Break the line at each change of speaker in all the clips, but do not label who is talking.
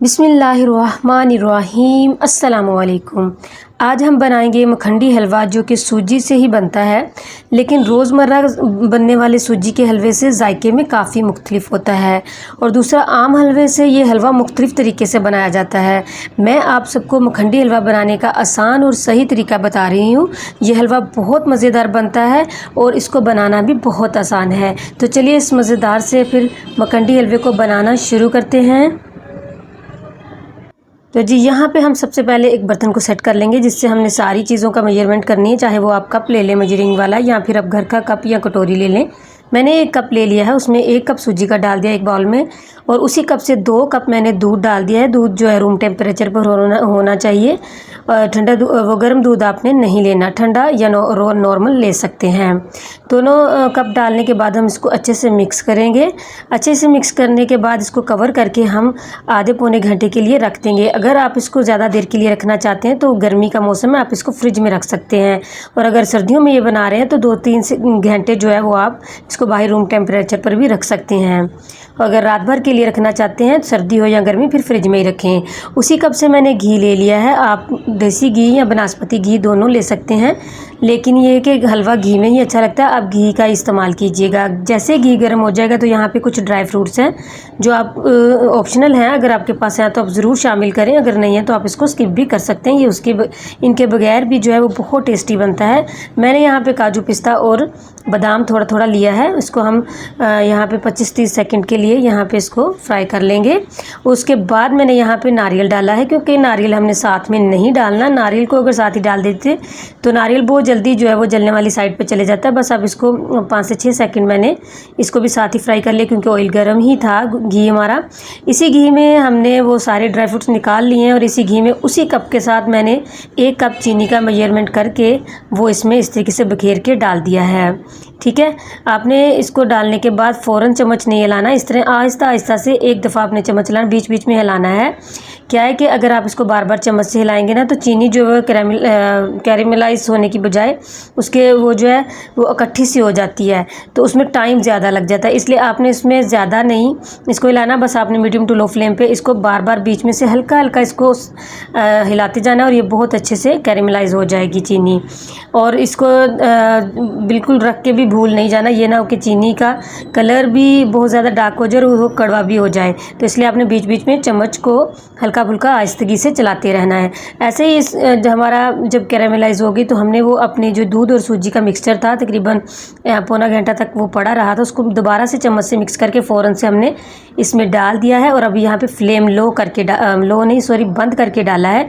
बिस्मिल्लाहिर्रहमानिर्रहीम अस्सलामुअलैकुम। आज हम बनाएंगे मखंडी हलवा जो कि सूजी से ही बनता है, लेकिन रोज़मर्रा बनने वाले सूजी के हलवे से जायके में काफ़ी मुख्तलिफ होता है। और दूसरा, आम हलवे से ये हलवा मुख्तलिफ तरीके से बनाया जाता है। मैं आप सबको मखंडी हलवा बनाने का आसान और सही तरीका बता रही हूँ। ये हलवा बहुत मज़ेदार बनता है और इसको बनाना भी बहुत आसान है। तो चलिए इस मज़ेदार से फिर मखंडी हलवे को बनाना शुरू करते हैं। तो जी यहाँ पे हम सबसे पहले एक बर्तन को सेट कर लेंगे जिससे हमने सारी चीज़ों का मेजरमेंट करनी है, चाहे वो आप कप ले लें मेजरिंग वाला या फिर आप घर का कप या कटोरी ले लें। मैंने एक कप ले लिया है, उसमें 1 कप सूजी का डाल दिया एक बाउल में, और उसी कप से 2 कप मैंने दूध डाल दिया है। दूध जो है रूम टेम्परेचर पर होना चाहिए। और ठंडा वो गर्म दूध आपने नहीं लेना, ठंडा या नॉर्मल ले सकते हैं। दोनों कप डालने के बाद हम इसको अच्छे से मिक्स करेंगे। अच्छे से मिक्स करने के बाद इसको कवर करके हम आधे पौने घंटे के लिए रख देंगे। अगर आप इसको ज़्यादा देर के लिए रखना चाहते हैं तो गर्मी का मौसम है, आप इसको फ्रिज में रख सकते हैं। और अगर सर्दियों में ये बना रहे हैं तो 2-3 घंटे जो है वो आप इसको बाहर रूम टेम्परेचर पर भी रख सकते हैं। और अगर रात भर के लिए रखना चाहते हैं, सर्दी हो या गर्मी, फिर फ्रिज में ही रखें। उसी कप से मैंने घी ले लिया है। आप देसी घी या बनास्पति घी दोनों ले सकते हैं, लेकिन ये कि हलवा घी में ही अच्छा लगता है। आप घी का इस्तेमाल कीजिएगा। जैसे घी गर्म हो जाएगा तो यहाँ पे कुछ ड्राई फ्रूट्स हैं जो आप ऑप्शनल हैं, अगर आपके पास हैं तो आप ज़रूर शामिल करें, अगर नहीं है तो आप इसको स्किप भी कर सकते हैं। ये इनके बगैर भी जो है वो बहुत टेस्टी बनता है। मैंने यहाँ पे काजू पिस्ता और बादाम थोड़ा थोड़ा लिया है। इसको हम यहाँ पे 25-30 सेकंड के लिए यहाँ पे इसको फ्राई कर लेंगे। उसके बाद मैंने यहाँ पे नारियल डाला है, क्योंकि नारियल हमने साथ में नहीं डालना। नारियल को अगर साथ ही डाल देते तो नारियल बहुत जल्दी जो है वो जलने वाली साइड पे चले जाता है। बस अब इसको 5 से 6 सेकंड मैंने इसको भी साथ ही फ्राई कर लिया, क्योंकि ऑयल गर्म ही था घी हमारा। इसी घी में हमने वो सारे ड्राई फ्रूट्स निकाल लिए हैं और इसी घी में उसी कप के साथ मैंने 1 कप चीनी का मेजरमेंट करके वो इसमें इस तरीके से बखेर के डाल दिया है। ठीक है, आपने इसको डालने के बाद फ़ौरन चम्मच नहीं हिलाना, इस तरह आहिस्ता आहिस्ता से एक दफ़ा आपने चम्मच हिलाना, बीच बीच में हिलाना है। क्या है कि अगर आप इसको बार बार चम्मच से हिलाएंगे ना तो चीनी जो है कैरेमलाइज होने की बजाय उसके वो जो है वो इकट्ठी सी हो जाती है, तो उसमें टाइम ज़्यादा लग जाता है। इसलिए आपने इसमें ज़्यादा नहीं इसको हिलाना, बस आपने मीडियम टू लो फ्लेम पे इसको बार बार बीच में से हल्का हल्का इसको हिलाते जाना, और ये बहुत अच्छे से कैरेमलाइज हो जाएगी चीनी। और इसको बिल्कुल रख के भी भूल नहीं जाना, ये ना हो कि चीनी का कलर भी बहुत ज़्यादा डार्क हो जाए और वो कड़वा भी हो जाए। तो इसलिए आपने बीच बीच में चम्मच को हल्का फुल्का आहिस्तगी से चलाते रहना है। ऐसे ही हमारा जब कैरेमलाइज होगी तो हमने वो अपने जो दूध और सूजी का मिक्सचर था तकरीबन पौना घंटा तक वो पड़ा रहा था, उसको दोबारा से चम्मच से मिक्स करके फ़ौरन से हमने इसमें डाल दिया है। और अभी यहाँ पे फ्लेम बंद करके डाला है।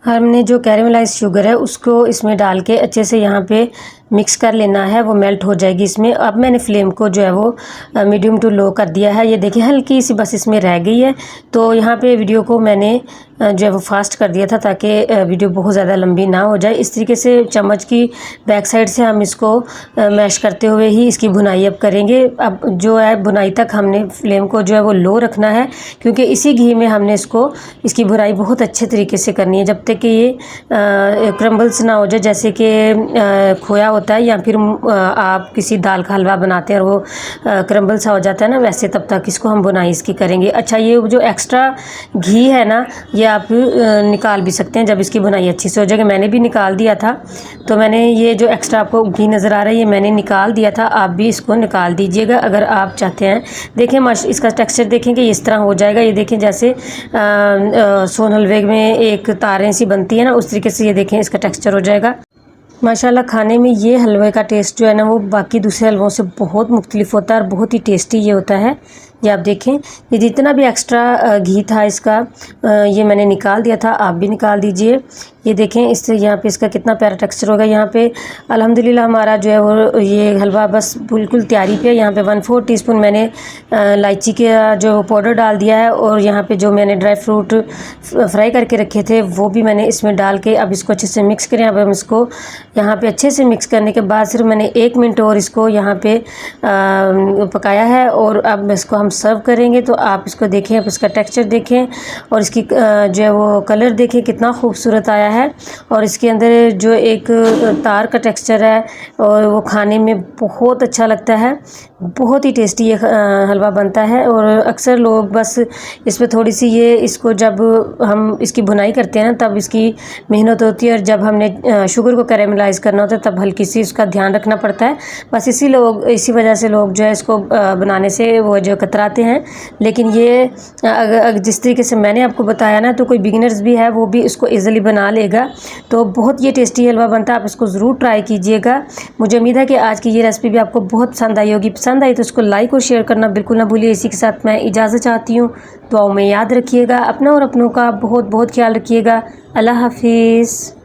हमने जो कैरेमलाइज शुगर है उसको इसमें डाल के अच्छे से यहाँ पे मिक्स कर लेना है, वो मेल्ट हो जाएगी इसमें। अब मैंने फ्लेम को जो है वो मीडियम टू लो कर दिया है। ये देखिए हल्की सी बस इसमें रह गई है, तो यहाँ पे वीडियो को मैंने जो है वो फास्ट कर दिया था ताकि वीडियो बहुत ज़्यादा लंबी ना हो जाए। इस तरीके से चम्मच की बैक साइड से हम इसको मैश करते हुए ही इसकी भुनाई अब करेंगे। अब जो है भुनाई तक हमने फ्लेम को जो है वो लो रखना है, क्योंकि इसी घी में हमने इसकी भुनाई बहुत अच्छे तरीके से करनी है, जब तक कि ये क्रम्बल्स ना हो जाए, जैसे कि खोया होता है या फिर आप किसी दाल का हलवा बनाते हैं और वो क्रम्बल सा हो जाता है ना, वैसे तब तक इसको हम बुनाई इसकी करेंगे। अच्छा, ये जो एक्स्ट्रा घी है ना, ये आप निकाल भी सकते हैं जब इसकी बुनाई अच्छी से हो जाएगी। मैंने भी निकाल दिया था, तो मैंने ये जो एक्स्ट्रा आपको घी नज़र आ रहा है ये मैंने निकाल दिया था। आप भी इसको निकाल दीजिएगा अगर आप चाहते हैं। देखें इसका टेक्सचर देखें कि इस तरह हो जाएगा। ये देखें जैसे सोन हलवे में एक तारें सी बनती है ना, उस तरीके से ये देखें इसका टेक्सचर हो जाएगा। माशाल्लाह खाने में ये हलवे का टेस्ट जो है ना वो बाकी दूसरे हलवों से बहुत मुख्तलिफ होता है और बहुत ही टेस्टी ये होता है। ये आप देखें, ये जितना भी एक्स्ट्रा घी था इसका ये मैंने निकाल दिया था, आप भी निकाल दीजिए। ये देखें इससे यहाँ पे इसका कितना प्यारा टेक्सचर होगा। यहाँ पे अल्हम्दुलिल्लाह हमारा जो है वो ये हलवा बस बिल्कुल तैयारी पे। यहाँ पे 1/4 टीस्पून मैंने इलायची का जो पाउडर डाल दिया है, और यहाँ पे जो मैंने ड्राई फ्रूट फ्राई करके रखे थे वो भी मैंने इसमें डाल के अब इसको अच्छे से मिक्स करें। अब हम इसको यहाँ पे अच्छे से मिक्स करने के बाद सिर्फ मैंने 1 मिनट और इसको यहाँ पे पकाया है, और अब इसको हम सर्व करेंगे। तो आप इसको देखें, अब इसका टेक्सचर देखें और इसकी जो है वो कलर देखें कितना खूबसूरत आया है। और इसके अंदर जो एक तार का टेक्सचर है और वो खाने में बहुत अच्छा लगता है। बहुत ही टेस्टी ये हलवा बनता है। और अक्सर लोग बस इस पे थोड़ी सी इसको जब हम इसकी भुनाई करते हैं ना तब इसकी मेहनत होती है, और जब हमने शुगर को कैरेमलाइज़ करना होता है तब हल्की सी इसका ध्यान रखना पड़ता है। बस इसी वजह से लोग जो है इसको बनाने से वो जो कतराते हैं। लेकिन ये अगर जिस तरीके से मैंने आपको बताया ना, तो कोई बिगिनर्स भी है वो भी इसको ईज़िली बना लेगा। तो बहुत ये टेस्टी हलवा बनता है, आप इसको ज़रूर ट्राई कीजिएगा। मुझे उम्मीद है कि आज की ये रेसिपी भी आपको बहुत पसंद आई होगी। पसंद आई तो इसको लाइक और शेयर करना बिल्कुल ना भूलिए। इसी के साथ मैं इजाज़त चाहती हूँ। दुआओं में याद रखिएगा, अपना और अपनों का बहुत बहुत ख्याल रखिएगा। अल्लाह हाफिज़।